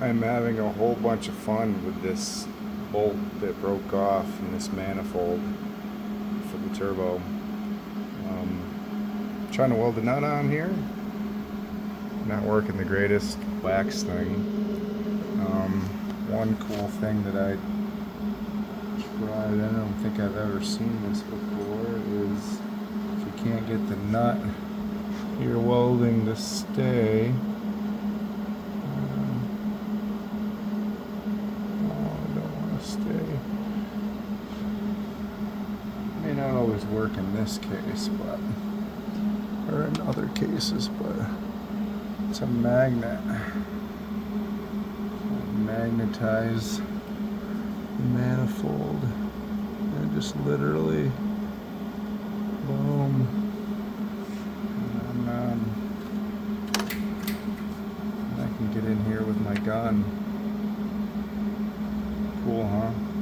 I'm having a whole bunch of fun with this bolt that broke off in this manifold for the turbo. Trying to weld a nut on here. Not working the greatest. Wax thing. One cool thing that I tried, I don't think I've ever seen this before, is if you can't get the nut you're welding to stay. Stay. May not always work in this case, but or in other cases, but it's a magnet. Magnetize the manifold and just literally boom. And I can get in here with my gun. Cool, huh?